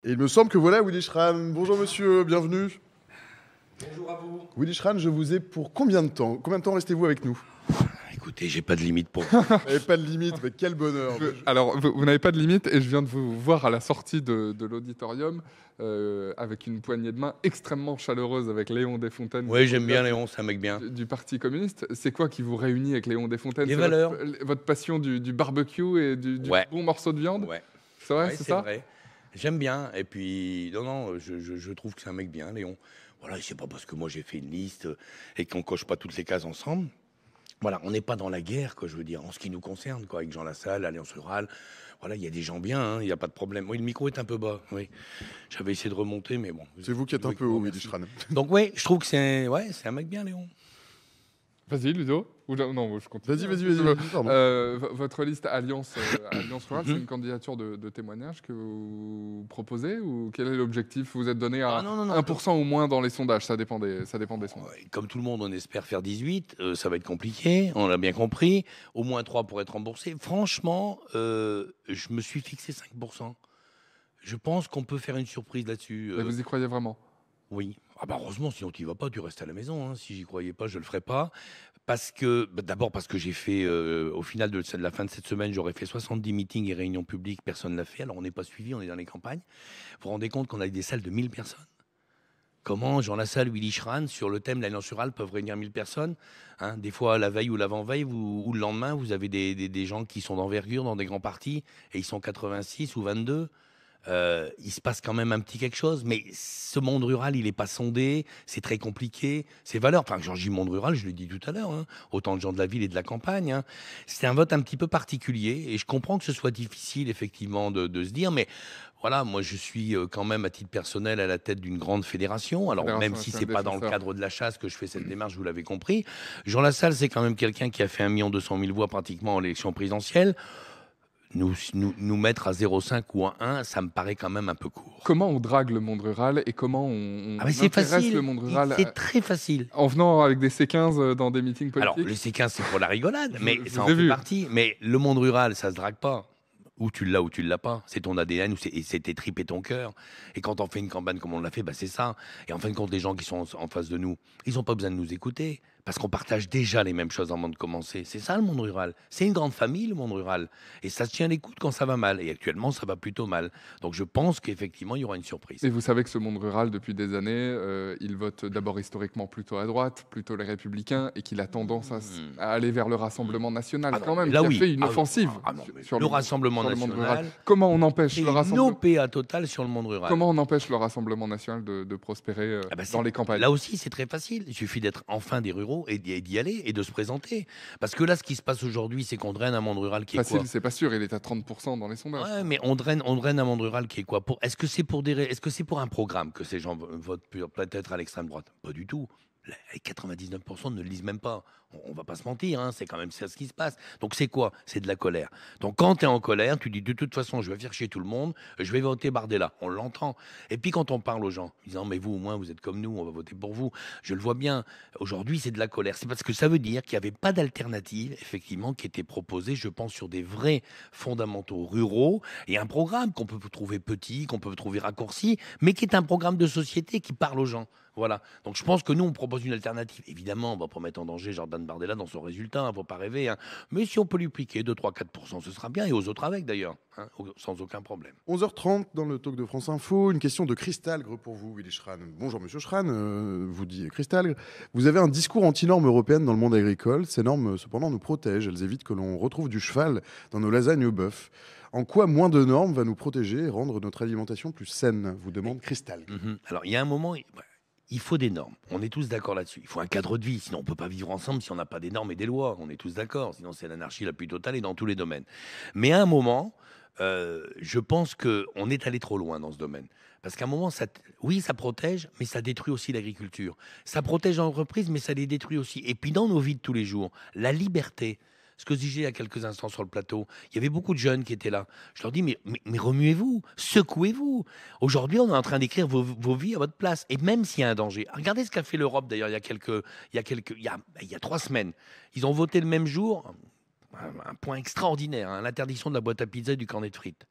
Et il me semble que voilà Willy Schran. Bonjour monsieur, bienvenue. Bonjour à vous. Willy Schran, je vous ai pour combien de temps? Combien de temps restez-vous avec nous? Écoutez, j'ai pas de limite pour vous. Vous n'avez pas de limite, mais quel bonheur. Alors, vous n'avez pas de limite et je viens de vous voir à la sortie de l'auditorium avec une poignée de main extrêmement chaleureuse avec Léon Desfontaines. Oui, j'aime bien Léon, c'est un mec bien. Du Parti communiste. C'est quoi qui vous réunit avec Léon Desfontaines? Les valeurs. Votre passion du barbecue et du Ouais. bon morceau de viande? Ouais, C'est vrai, ouais, c'est c'est ça? vrai. J'aime bien. Et puis, non, je trouve que c'est un mec bien, Léon. Voilà, c'est pas parce que moi j'ai fait une liste et qu'on coche pas toutes les cases ensemble. Voilà, on n'est pas dans la guerre, quoi, je veux dire, en ce qui nous concerne, quoi, avec Jean Lassalle, Alliance Rurale. Voilà, il y a des gens bien, hein, il n'y a pas de problème. Oui, le micro est un peu bas, oui. J'avais essayé de remonter, mais bon. C'est vous qui êtes un peu haut, Willy Schran. Donc, oui, je trouve que c'est un mec bien, Léon. Vas-y, Ludo. Non, je continue. Vas-y, pardon. Votre liste Alliance Rurale, c'est une candidature de témoignage que vous proposez ou quel est l'objectif? Vous êtes donné à non, 1% ou moins dans les sondages, ça dépend des sondages. Ouais, comme tout le monde, on espère faire 18. Ça va être compliqué, on l'a bien compris. Au moins 3 pour être remboursé. Franchement, je me suis fixé 5%. Je pense qu'on peut faire une surprise là-dessus. Et vous y croyez vraiment? Oui. Ah bah heureusement, sinon tu y vas pas, tu restes à la maison. Hein. Si j'y croyais pas, je le ferais pas. Parce que, d'abord parce que j'ai fait, au final de la fin de cette semaine, j'aurais fait 70 meetings et réunions publiques, personne ne l'a fait. Alors on n'est pas suivi, on est dans les campagnes. Vous vous rendez compte qu'on a des salles de 1000 personnes? Comment Jean Lassalle, Willy Schran, sur le thème de l'Alliance Rurale, peuvent réunir 1000 personnes, hein? Des fois, la veille ou l'avant-veille, ou le lendemain, vous avez des gens qui sont d'envergure dans des grands partis, et ils sont 86 ou 22. Il se passe quand même un petit quelque chose, mais ce monde rural, il n'est pas sondé, c'est très compliqué, c'est valeurs. Enfin, quand je dis monde rural, je l'ai dit tout à l'heure, hein, autant de gens de la ville et de la campagne. Hein. C'est un vote un petit peu particulier, et je comprends que ce soit difficile, effectivement, de se dire, mais voilà, moi, je suis quand même, à titre personnel, à la tête d'une grande fédération. Alors, Fédération même si nationale c'est des pas dans le chasseurs. cadre de la chasse que je fais cette démarche, vous l'avez compris. Jean Lassalle, c'est quand même quelqu'un qui a fait 1 200 000 voix pratiquement en élection présidentielle. Nous mettre à 0,5 ou à 1, ça me paraît quand même un peu court. Comment on drague le monde rural et comment on Ah mais c'est intéresse facile, le monde rural c'est très facile. en venant avec des C15 dans des meetings politiques? Alors, le C15, c'est pour la rigolade, mais je ça en vous ai fait vu. partie. Mais le monde rural, ça se drague pas. Ou tu l'as ou tu l'as pas. C'est ton ADN, c'est tes tripes et ton cœur. Et quand on fait une campagne comme on l'a fait, bah c'est ça. Et en fin de compte, les gens qui sont en face de nous, ils n'ont pas besoin de nous écouter. Parce qu'on partage déjà les mêmes choses avant de commencer. C'est ça le monde rural. C'est une grande famille, le monde rural. Et ça se tient les coudes quand ça va mal. Et actuellement, ça va plutôt mal. Donc je pense qu'effectivement, il y aura une surprise. Et vous savez que ce monde rural, depuis des années, il vote d'abord historiquement plutôt à droite, plutôt les Républicains, et qu'il a tendance à aller vers le Rassemblement national, Ah non, quand même, là, qui a oui. fait une Ah oui. offensive Ah non, mais sur le Rassemblement sur le monde national, rural. Comment on empêche C'est le une Rassemblement OPA totale sur le monde rural. Comment on empêche le Rassemblement national de prospérer Ah bah dans les campagnes? Là aussi, c'est très facile. Il suffit d'être enfin des ruraux et d'y aller et de se présenter. Parce que là, ce qui se passe aujourd'hui, c'est qu'on draine un monde rural qui est Facile, quoi? c'est pas sûr, il est à 30% dans les sondages. Ouais, mais on draine un monde rural qui est quoi? Est-ce que c'est pour un programme que ces gens votent peut-être à l'extrême droite? Pas du tout. Les 99% ne le lisent même pas. On va pas se mentir, hein, c'est quand même ça ce qui se passe. Donc c'est quoi? C'est de la colère. Donc quand tu es en colère, tu dis de toute façon, je vais faire chier tout le monde, je vais voter Bardella. On l'entend. Et puis quand on parle aux gens, disant mais vous au moins vous êtes comme nous, on va voter pour vous. Je le vois bien. Aujourd'hui, c'est de la colère. C'est parce que ça veut dire qu'il n'y avait pas d'alternative, effectivement, qui était proposée, je pense, sur des vrais fondamentaux ruraux et un programme qu'on peut trouver petit, qu'on peut trouver raccourci, mais qui est un programme de société qui parle aux gens. Voilà. Donc je pense que nous, on propose une alternative. Évidemment, on va pas mettre en danger Jordan Bardella dans son résultat, il ne faut pas rêver. Hein. Mais si on peut lui piquer 2, 3, 4%, ce sera bien. Et aux autres avec, d'ailleurs, hein, sans aucun problème. 11h30 dans le talk de France Info, une question de Cristalgre pour vous, Willy Schran. Bonjour Monsieur Schran, vous dit Cristalgre. Vous avez un discours anti-normes européennes dans le monde agricole. Ces normes, cependant, nous protègent. Elles évitent que l'on retrouve du cheval dans nos lasagnes au bœuf. En quoi moins de normes va nous protéger et rendre notre alimentation plus saine, vous demande Cristalgre. Alors, il y a un moment... Il faut des normes. On est tous d'accord là-dessus. Il faut un cadre de vie. Sinon, on ne peut pas vivre ensemble si on n'a pas des normes et des lois. On est tous d'accord. Sinon, c'est l'anarchie la plus totale et dans tous les domaines. Mais à un moment, je pense qu'on est allé trop loin dans ce domaine. Parce qu'à un moment, oui, ça protège, mais ça détruit aussi l'agriculture. Ça protège l'entreprise, mais ça les détruit aussi. Et puis, dans nos vies de tous les jours, la liberté. Ce que je disais il y a quelques instants sur le plateau, il y avait beaucoup de jeunes qui étaient là. Je leur dis, mais remuez-vous, secouez-vous. Aujourd'hui, on est en train d'écrire vos vies à votre place. Et même s'il y a un danger, regardez ce qu'a fait l'Europe d'ailleurs il y a 3 semaines. Ils ont voté le même jour, un point extraordinaire, hein, l'interdiction de la boîte à pizza et du cornet de frites.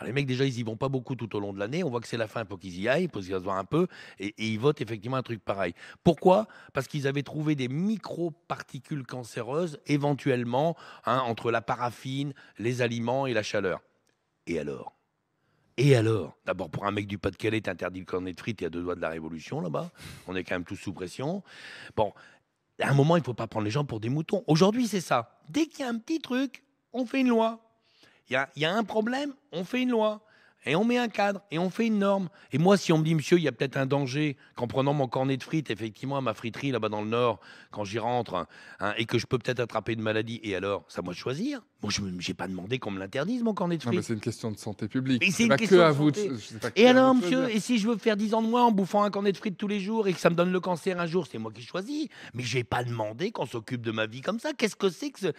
Alors, les mecs, déjà, ils y vont pas beaucoup tout au long de l'année. On voit que c'est la fin pour qu'ils y aillent, pour qu'ils se voient un peu, et ils votent effectivement un truc pareil. Pourquoi? Parce qu'ils avaient trouvé des micro-particules cancéreuses, éventuellement, hein, entre la paraffine, les aliments et la chaleur. Et alors? Et alors? D'abord, pour un mec du Pas-de-Calais, t'interdis le cornet de frites, il y a 2 doigts de la révolution là-bas. On est quand même tous sous pression. Bon, à un moment, il ne faut pas prendre les gens pour des moutons. Aujourd'hui, c'est ça. Dès qu'il y a un petit truc, on fait une loi. Il y a un problème, on fait une loi. Et on met un cadre, et on fait une norme. Et moi, si on me dit, monsieur, il y a peut-être un danger qu'en prenant mon cornet de frites, effectivement, à ma friterie, là-bas dans le Nord, quand j'y rentre, hein, et que je peux peut-être attraper une maladie, et alors, c'est à moi de choisir. Moi, je n'ai pas demandé qu'on me l'interdise, mon cornet de Non, mais frites. c'est une question de santé publique. Mais c'est une pas question que de à vous. santé. C'est pas que Et à alors, vous de monsieur, choisir. et si je veux faire 10 ans de moins en bouffant un cornet de frites tous les jours et que ça me donne le cancer un jour, c'est moi qui choisis. Mais je n'ai pas demandé qu'on s'occupe de ma vie comme ça. Qu'est-ce que c'est que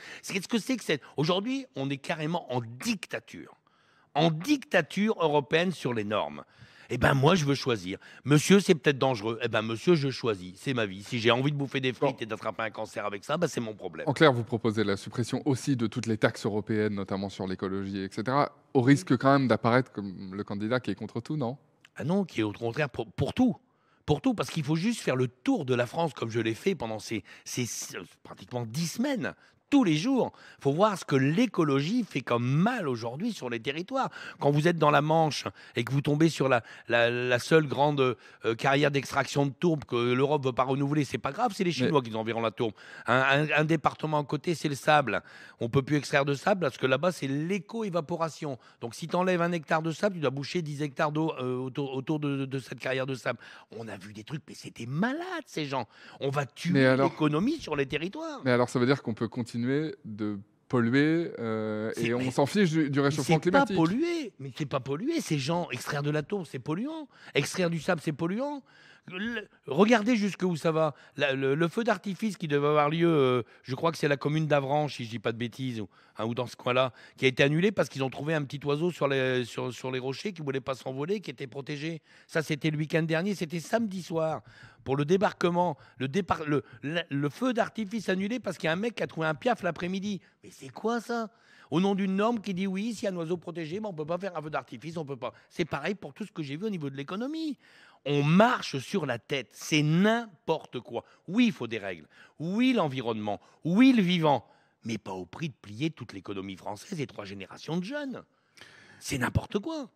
c'est Aujourd'hui, on est carrément en dictature. En dictature européenne sur les normes. Eh ben moi, je veux choisir. Monsieur, c'est peut-être dangereux. Eh ben monsieur, je choisis. C'est ma vie. Si j'ai envie de bouffer des frites et d'attraper un cancer avec ça, ben c'est mon problème. En clair, vous proposez la suppression aussi de toutes les taxes européennes, notamment sur l'écologie, etc., au risque quand même d'apparaître comme le candidat qui est contre tout, non? Ah non, qui est au contraire pour tout. Pour tout, parce qu'il faut juste faire le tour de la France comme je l'ai fait pendant ces pratiquement 10 semaines. Tous les jours, il faut voir ce que l'écologie fait comme mal aujourd'hui sur les territoires. Quand vous êtes dans la Manche et que vous tombez sur la seule grande carrière d'extraction de tourbe que l'Europe ne veut pas renouveler, c'est pas grave, c'est les Chinois qui enverront la tourbe. Un département à côté, c'est le sable. On ne peut plus extraire de sable parce que là-bas, c'est l'éco-évaporation. Donc si tu enlèves 1 hectare de sable, tu dois boucher 10 hectares d'eau autour de cette carrière de sable. On a vu des trucs, mais c'était malade ces gens. On va tuer l'économie sur les territoires. Mais alors ça veut dire qu'on peut continuer de polluer et on s'en fiche du réchauffement climatique. C'est pas pollué, mais c'est pas pollué. Ces gens, extraire de la tourbe, c'est polluant. Extraire du sable, c'est polluant. Regardez jusqu'où ça va. Le feu d'artifice qui devait avoir lieu, je crois que c'est la commune d'Avranches, si je dis pas de bêtises, ou dans ce coin-là, qui a été annulé parce qu'ils ont trouvé un petit oiseau sur les rochers qui voulait pas s'envoler, qui était protégé. Ça, c'était le week-end dernier, c'était samedi soir. Pour le débarquement, le feu d'artifice annulé parce qu'il y a un mec qui a trouvé un piaf l'après-midi. Mais c'est quoi ça? Au nom d'une norme qui dit oui, s'il y a un oiseau protégé, ben on ne peut pas faire un feu d'artifice, on peut pas. C'est pareil pour tout ce que j'ai vu au niveau de l'économie. On marche sur la tête, c'est n'importe quoi. Oui, il faut des règles. Oui, l'environnement. Oui, le vivant. Mais pas au prix de plier toute l'économie française et 3 générations de jeunes. C'est n'importe quoi.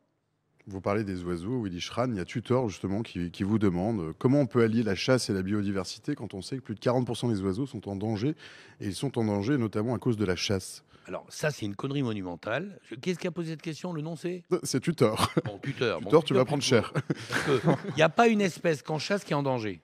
Vous parlez des oiseaux, Willy Schran. Il y a Tutor, justement, qui vous demande comment on peut allier la chasse et la biodiversité quand on sait que plus de 40% des oiseaux sont en danger. Et ils sont en danger notamment à cause de la chasse. Alors, ça, c'est une connerie monumentale. Qu'est-ce qui a posé cette question? Le nom, c'est C'est Tutor. Bon, Tutor. Tutor, tu vas prendre cher. Il n'y a pas une espèce qu'on chasse qui est en danger.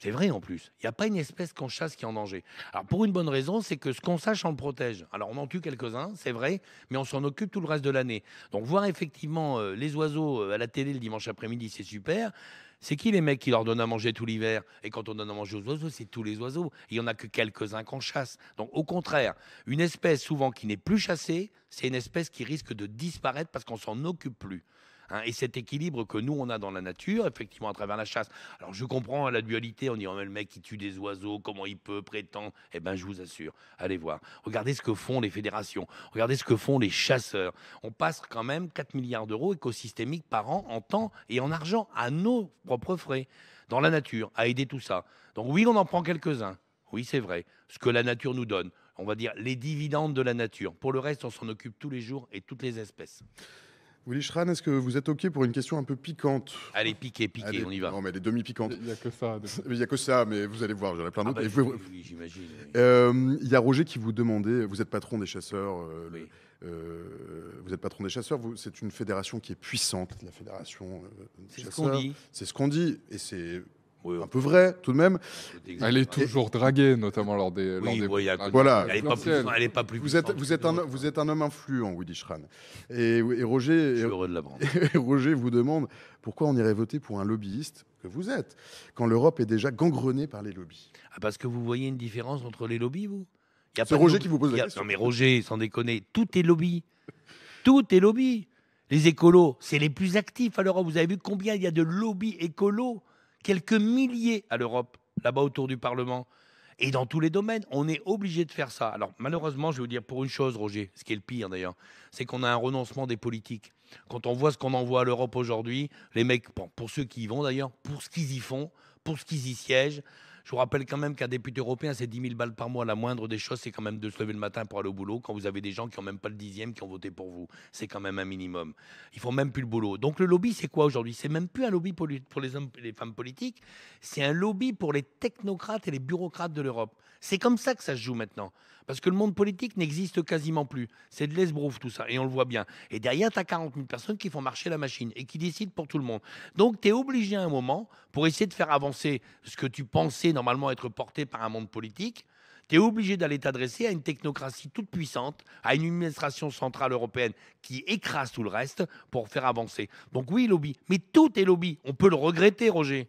C'est vrai en plus. Il n'y a pas une espèce qu'on chasse qui est en danger. Alors pour une bonne raison, c'est que ce qu'on sache, on le protège. Alors on en tue quelques-uns, c'est vrai, mais on s'en occupe tout le reste de l'année. Donc voir effectivement les oiseaux à la télé le dimanche après-midi, c'est super. C'est qui les mecs qui leur donnent à manger tout l'hiver? Et quand on donne à manger aux oiseaux, c'est tous les oiseaux. Il n'y en a que quelques-uns qu'on chasse. Donc au contraire, une espèce souvent qui n'est plus chassée, c'est une espèce qui risque de disparaître parce qu'on s'en occupe plus. Et cet équilibre que nous, on a dans la nature, effectivement, à travers la chasse. Alors, je comprends la dualité, on dit, oh, mais le mec qui tue des oiseaux, comment il peut prétendre? Eh bien, je vous assure, allez voir. Regardez ce que font les fédérations, regardez ce que font les chasseurs. On passe quand même 4 milliards d'euros écosystémiques par an, en temps et en argent, à nos propres frais, dans la nature, à aider tout ça. Donc oui, on en prend quelques-uns. Oui, c'est vrai. Ce que la nature nous donne, on va dire les dividendes de la nature. Pour le reste, on s'en occupe tous les jours et toutes les espèces. Willy Schran, est-ce que vous êtes OK pour une question un peu piquante? Allez, piquez, Allez, on y va. Non, mais elle est demi-piquante. Il n'y a que ça. Il n'y a que ça, mais vous allez voir, j'en ai plein d'autres. Oui, j'imagine. Il y a Roger qui vous demandait, vous êtes patron des chasseurs, Oui. vous êtes patron des chasseurs, c'est une fédération qui est puissante, la fédération des C'est ce chasseurs. qu'on dit. C'est ce qu'on dit, et c'est Oui, un peu vrai tout de même. Elle est toujours draguée, notamment lors des. Voilà. Elle n'est pas plus Vous êtes un homme influent, Willy Schran. Et Roger, Je suis heureux de l'apprendre. et Roger vous demande pourquoi on irait voter pour un lobbyiste que vous êtes, quand l'Europe est déjà gangrenée par les lobbies. Parce que vous voyez une différence entre les lobbies, vous? C'est Roger qui vous pose la question. Non mais Roger, sans déconner, tout est lobby. Tout est lobby. Les écolos, c'est les plus actifs à l'Europe. Vous avez vu combien il y a de lobbies écolos? Quelques milliers à l'Europe, là-bas autour du Parlement. Et dans tous les domaines, on est obligé de faire ça. Alors malheureusement, je vais vous dire pour une chose, Roger, ce qui est le pire d'ailleurs, c'est qu'on a un renoncement des politiques. Quand on voit ce qu'on envoie à l'Europe aujourd'hui, les mecs, pour ceux qui y vont d'ailleurs, pour ce qu'ils y font, pour ce qu'ils y siègent, je vous rappelle quand même qu'un député européen, c'est 10 000 balles par mois. La moindre des choses, c'est quand même de se lever le matin pour aller au boulot quand vous avez des gens qui n'ont même pas le 10e qui ont voté pour vous. C'est quand même un minimum. Ils font même plus le boulot. Donc le lobby, c'est quoi aujourd'hui? C'est même plus un lobby pour les hommes et les femmes politiques. C'est un lobby pour les technocrates et les bureaucrates de l'Europe. C'est comme ça que ça se joue maintenant. Parce que le monde politique n'existe quasiment plus. C'est de l'esbrouf tout ça, et on le voit bien. Et derrière, tu as 40 000 personnes qui font marcher la machine et qui décident pour tout le monde. Donc, tu es obligé à un moment, pour essayer de faire avancer ce que tu pensais normalement être porté par un monde politique, tu es obligé d'aller t'adresser à une technocratie toute puissante, à une administration centrale européenne qui écrase tout le reste pour faire avancer. Donc oui, lobby. Mais tout est lobby. On peut le regretter, Roger.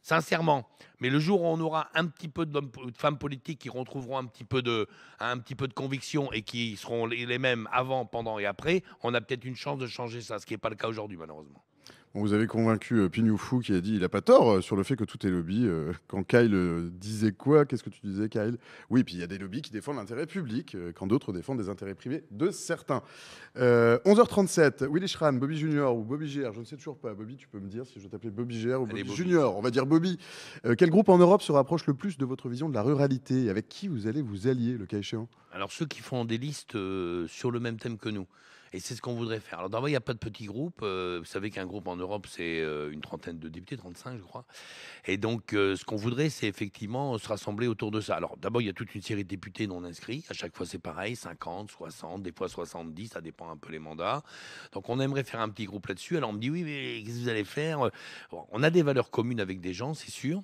Sincèrement. Mais le jour où on aura un petit peu de femmes politiques qui retrouveront un petit peu de conviction et qui seront les mêmes avant, pendant et après, on a peut-être une chance de changer ça, ce qui n'est pas le cas aujourd'hui, malheureusement. Bon, vous avez convaincu Pignou Fou qui a dit il n'a pas tort sur le fait que tout est lobby. Quand Kyle disait quoi? Qu'est-ce que tu disais, Kyle? Oui, puis il y a des lobbies qui défendent l'intérêt public, quand d'autres défendent des intérêts privés de certains. 11h37, Willy Schran, Bobby Junior ou Bobby GR, je ne sais toujours pas. Bobby, tu peux me dire si je dois t'appeler Bobby GR ou Bobby Junior? On va dire Bobby. Quel groupe en Europe se rapproche le plus de votre vision de la ruralité? Et avec qui vous allez vous allier, le cas échéant? Alors, ceux qui font des listes sur le même thème que nous. Et c'est ce qu'on voudrait faire. Alors d'abord, il n'y a pas de petits groupes. Vous savez qu'un groupe en Europe, c'est une trentaine de députés, 35 je crois. Et donc, ce qu'on voudrait, c'est effectivement se rassembler autour de ça. Alors d'abord, il y a toute une série de députés non inscrits. À chaque fois, c'est pareil, 50, 60, des fois 70, ça dépend un peu les mandats. Donc on aimerait faire un petit groupe là-dessus. Alors on me dit, oui, mais qu'est-ce que vous allez faire? Bon, on a des valeurs communes avec des gens, c'est sûr.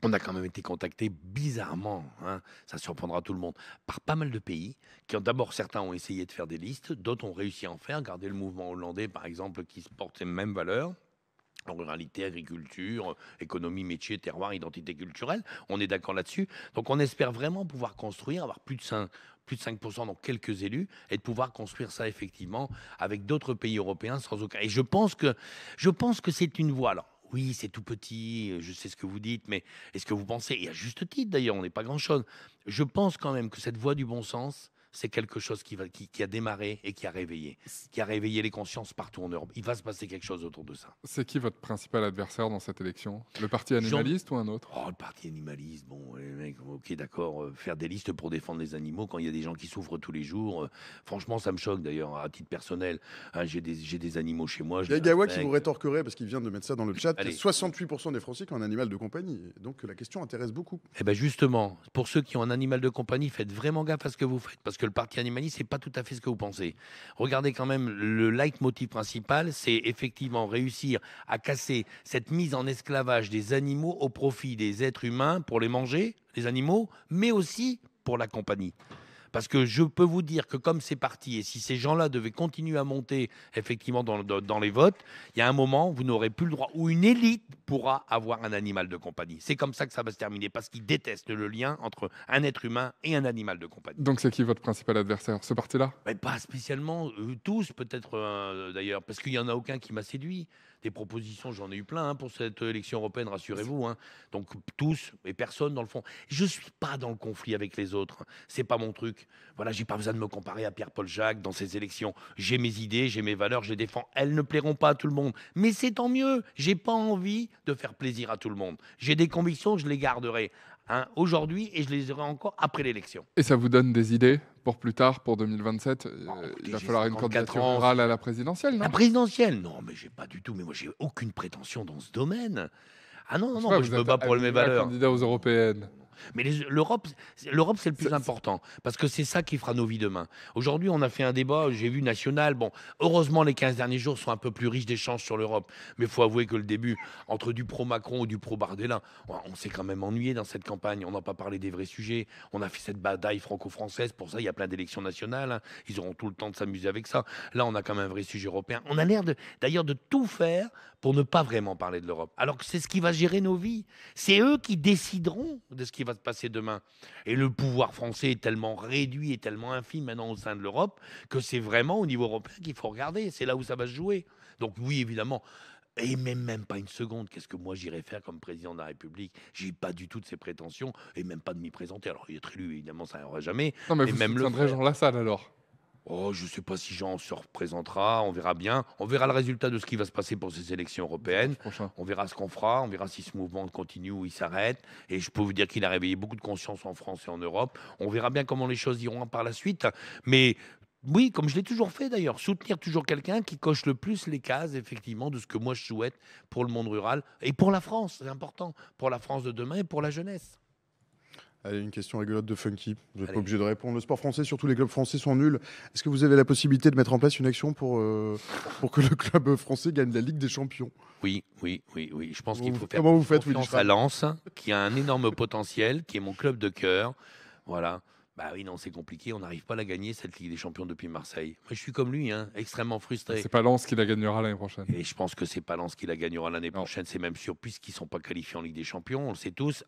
On a quand même été contacté bizarrement, hein, ça surprendra tout le monde, par pas mal de pays qui ont d'abord, certains ont essayé de faire des listes, d'autres ont réussi à en faire. Regardez le mouvement hollandais, par exemple, qui se porte les mêmes valeurs. En ruralité, agriculture, économie, métier, terroir, identité culturelle. On est d'accord là-dessus. Donc on espère vraiment pouvoir construire, avoir plus de 5%, donc quelques élus, et de pouvoir construire ça effectivement avec d'autres pays européens sans aucun. Et je pense que c'est une voie. Alors, oui, c'est tout petit, je sais ce que vous dites, mais est-ce que vous pensez, et à juste titre d'ailleurs, on n'est pas grand-chose, je pense quand même que cette voie du bon sens, c'est quelque chose qui a démarré et qui a réveillé les consciences partout en Europe. Il va se passer quelque chose autour de ça. C'est qui votre principal adversaire dans cette élection? Le parti animaliste ou un autre? Oh, le parti animaliste, bon, les mecs, ok, d'accord, faire des listes pour défendre les animaux quand il y a des gens qui souffrent tous les jours, franchement, ça me choque d'ailleurs, à titre personnel. Hein, j'ai des animaux chez moi. Il y a Gawa qui vous rétorquerait, parce qu'il vient de mettre ça dans le chat, Allez. 68% des Français qui ont un animal de compagnie. Donc la question intéresse beaucoup. Eh bien justement, pour ceux qui ont un animal de compagnie, faites vraiment gaffe à ce que vous faites, parce que le parti animaliste, c'est pas tout à fait ce que vous pensez. Regardez quand même, le leitmotiv principal, c'est effectivement réussir à casser cette mise en esclavage des animaux au profit des êtres humains pour les manger, les animaux, mais aussi pour la compagnie. Parce que je peux vous dire que comme c'est parti, et si ces gens-là devaient continuer à monter effectivement dans les votes, il y a un moment, vous n'aurez plus le droit, où une élite pourra avoir un animal de compagnie. C'est comme ça que ça va se terminer, parce qu'ils détestent le lien entre un être humain et un animal de compagnie. Donc c'est qui votre principal adversaire, ce parti-là? Mais pas spécialement, tous peut-être d'ailleurs, parce qu'il n'y en a aucun qui m'a séduit. Des propositions, j'en ai eu plein pour cette élection européenne, rassurez-vous. Hein. Donc tous et personne dans le fond. Je ne suis pas dans le conflit avec les autres. C'est pas mon truc. Voilà, j'ai pas besoin de me comparer à Pierre-Paul Jacques dans ces élections. J'ai mes idées, j'ai mes valeurs, je les défends. Elles ne plairont pas à tout le monde, mais c'est tant mieux. J'ai pas envie de faire plaisir à tout le monde. J'ai des convictions, je les garderai. Hein, aujourd'hui et je les aurai encore après l'élection. Et ça vous donne des idées pour plus tard, pour 2027? Il va falloir une candidature orale à la présidentielle, non? La présidentielle? Non, mais j'ai pas du tout. Mais moi, j'ai aucune prétention dans ce domaine. Ah non, moi, je me bats pour mes valeurs. Candidat aux européennes. Mais l'Europe, c'est le plus important, parce que c'est ça qui fera nos vies demain. Aujourd'hui, on a fait un débat, j'ai vu national. Bon, heureusement, les 15 derniers jours sont un peu plus riches d'échanges sur l'Europe. Mais il faut avouer que le début, entre du pro-Macron ou du pro-Bardella, on s'est quand même ennuyé dans cette campagne. On n'a pas parlé des vrais sujets. On a fait cette bataille franco-française. Pour ça, il y a plein d'élections nationales. Hein. Ils auront tout le temps de s'amuser avec ça. Là, on a quand même un vrai sujet européen. On a l'air d'ailleurs de tout faire pour ne pas vraiment parler de l'Europe. Alors que c'est ce qui va gérer nos vies. C'est eux qui décideront de ce qui va se passer demain. Et le pouvoir français est tellement réduit et tellement infime maintenant au sein de l'Europe que c'est vraiment au niveau européen qu'il faut regarder. C'est là où ça va se jouer. Donc oui, évidemment, Et même pas une seconde. Qu'est-ce que moi j'irais faire comme président de la République? J'ai pas du tout de ces prétentions et même pas de m'y présenter. Alors, y être élu, évidemment, ça n'arrivera jamais. Non, mais Et vous même le soutiendrez faire. Jean Lassalle alors. Oh, je ne sais pas si Jean se représentera, on verra bien. On verra le résultat de ce qui va se passer pour ces élections européennes. Prochain. On verra ce qu'on fera, on verra si ce mouvement continue ou il s'arrête. Et je peux vous dire qu'il a réveillé beaucoup de conscience en France et en Europe. On verra bien comment les choses iront par la suite. Mais oui, comme je l'ai toujours fait d'ailleurs, soutenir toujours quelqu'un qui coche le plus les cases, effectivement, de ce que moi je souhaite pour le monde rural et pour la France, c'est important, pour la France de demain et pour la jeunesse. Allez, une question rigolote de Funky. Vous n'êtes pas Allez. obligé de répondre. Le sport français, surtout les clubs français, sont nuls. Est-ce que vous avez la possibilité de mettre en place une action pour que le club français gagne la Ligue des Champions? Oui. Je pense qu'il faut faire Comment vous faites, Willy confiance à Schramm? Lens, qui a un énorme potentiel, qui est mon club de cœur. Voilà. Bah oui, non, c'est compliqué. On n'arrive pas à la gagner, cette Ligue des Champions, depuis Marseille. Moi, je suis comme lui, hein, extrêmement frustré. C'est pas Lens qui la gagnera l'année prochaine. Et je pense que c'est pas Lens qui la gagnera l'année Non. prochaine. C'est même sûr, puisqu'ils ne sont pas qualifiés en Ligue des Champions, on le sait tous.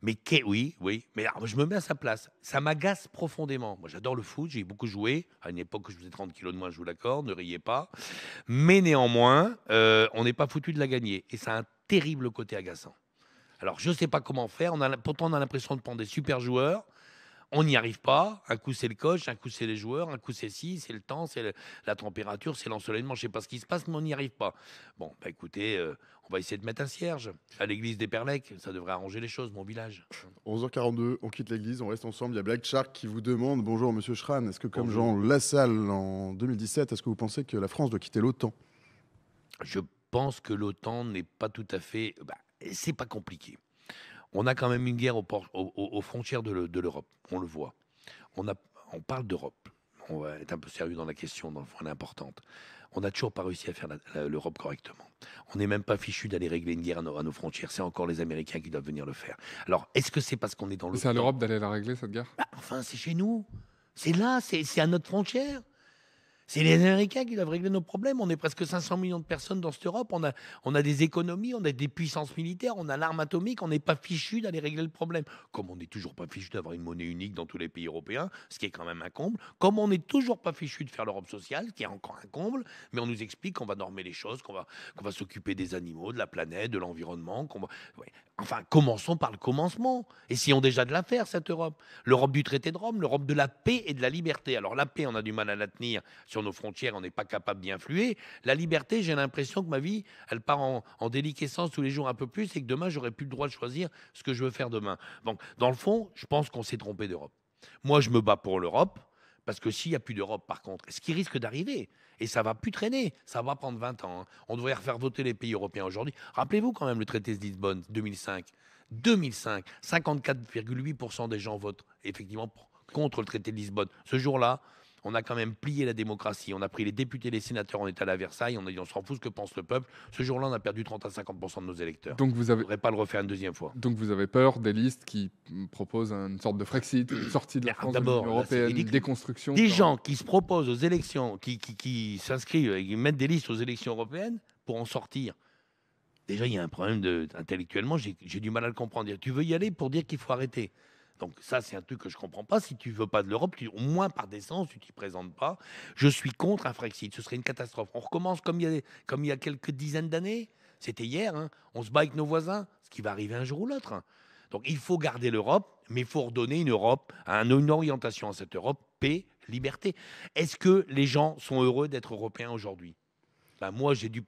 Mais oui. Mais alors, je me mets à sa place. Ça m'agace profondément. Moi, j'adore le foot. J'ai beaucoup joué. À une époque où je faisais 30 kilos de moins, je vous l'accorde. Ne riez pas. Mais néanmoins, on n'est pas foutu de la gagner. Et ça a un terrible côté agaçant. Alors, je ne sais pas comment faire. Pourtant, on a l'impression de prendre des super joueurs. On n'y arrive pas. Un coup, c'est le coach, un coup, c'est les joueurs, un coup, c'est c'est le temps, c'est la température, c'est l'ensoleillement. Je ne sais pas ce qui se passe, mais on n'y arrive pas. Bon, bah écoutez, on va essayer de mettre un cierge à l'église des Perlèques. Ça devrait arranger les choses, mon village. 11h42, on quitte l'église, on reste ensemble. Il y a Black Shark qui vous demande: bonjour Monsieur Schramm, est-ce que comme Bonjour. Jean Lassalle en 2017, est-ce que vous pensez que la France doit quitter l'OTAN? Je pense que l'OTAN n'est pas tout à fait... c'est pas compliqué. On a quand même une guerre aux frontières de l'Europe. On le voit. On parle d'Europe. On va être un peu sérieux dans la question, dans le fond, elle est importante. On n'a toujours pas réussi à faire l'Europe correctement. On n'est même pas fichu d'aller régler une guerre à nos frontières. C'est encore les Américains qui doivent venir le faire. Alors, est-ce que c'est parce qu'on est dans l'OTAN? C'est à l'Europe d'aller la régler, cette guerre? Enfin, c'est chez nous. C'est là, c'est à notre frontière. C'est les Américains qui doivent régler nos problèmes. On est presque 500 millions de personnes dans cette Europe. On a des économies, on a des puissances militaires, on a l'arme atomique. On n'est pas fichu d'aller régler le problème. Comme on n'est toujours pas fichu d'avoir une monnaie unique dans tous les pays européens, ce qui est quand même un comble. Comme on n'est toujours pas fichu de faire l'Europe sociale, ce qui est encore un comble. Mais on nous explique qu'on va normer les choses, qu'on va s'occuper des animaux, de la planète, de l'environnement. Ouais. Enfin, commençons par le commencement. Essayons déjà de la faire, cette Europe. L'Europe du traité de Rome, l'Europe de la paix et de la liberté. Alors la paix, on a du mal à la tenir sur nos frontières, on n'est pas capable d'y influer. La liberté, j'ai l'impression que ma vie, elle part en déliquescence tous les jours un peu plus et que demain, j'aurai plus le droit de choisir ce que je veux faire demain. Donc, dans le fond, je pense qu'on s'est trompé d'Europe. Moi, je me bats pour l'Europe, parce que s'il n'y a plus d'Europe, par contre, ce qui risque d'arriver, et ça va plus traîner, ça va prendre 20 ans. Hein. On devrait refaire voter les pays européens aujourd'hui. Rappelez-vous quand même le traité de Lisbonne, 2005. 54,8% des gens votent effectivement contre le traité de Lisbonne. Ce jour-là, on a quand même plié la démocratie. On a pris les députés, les sénateurs, on est allé à Versailles, on a dit on s'en fout ce que pense le peuple. Ce jour-là, on a perdu 30 à 50% de nos électeurs. Donc On ne devrait pas le refaire une deuxième fois. Donc vous avez peur des listes qui proposent une sorte de Frexit, une sortie de la France de l'Union européenne, une déconstruction? Des gens qui se proposent aux élections, qui s'inscrivent, qui mettent des listes aux élections européennes pour en sortir. Déjà, il y a un problème intellectuellement, j'ai du mal à le comprendre. Tu veux y aller pour dire qu'il faut arrêter. Donc ça, c'est un truc que je ne comprends pas. Si tu ne veux pas de l'Europe, au moins par décence, tu ne t'y présentes pas. Je suis contre un Frexit. Ce serait une catastrophe. On recommence comme il y a quelques dizaines d'années. C'était hier. Hein. On se bat avec nos voisins, ce qui va arriver un jour ou l'autre. Hein. Donc il faut garder l'Europe, mais il faut redonner une Europe, une orientation à cette Europe, paix, liberté. Est-ce que les gens sont heureux d'être européens aujourd'hui? Moi, j'ai dû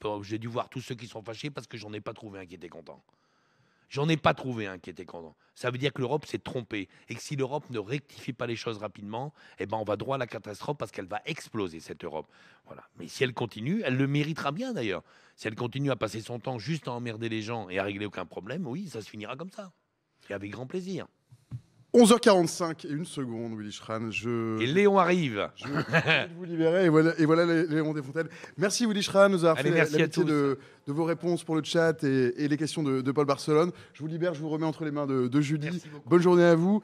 voir tous ceux qui sont fâchés parce que j'en ai pas trouvé un qui était content. J'en ai pas trouvé un qui était content. Ça veut dire que l'Europe s'est trompée et que si l'Europe ne rectifie pas les choses rapidement, on va droit à la catastrophe parce qu'elle va exploser, cette Europe. Voilà. Mais si elle continue, elle le méritera bien d'ailleurs. Si elle continue à passer son temps juste à emmerder les gens et à régler aucun problème, oui, ça se finira comme ça. Et avec grand plaisir. 11h45 et une seconde, Willy Schramm. Et Léon arrive. Je vais vous libérer. Et voilà Léon Desfontaines. Merci Willy Schramm de nous avoir fait l'amitié de vos réponses pour le chat et les questions de Paul Barcelone. Je vous libère, je vous remets entre les mains de Julie. Bonne journée à vous.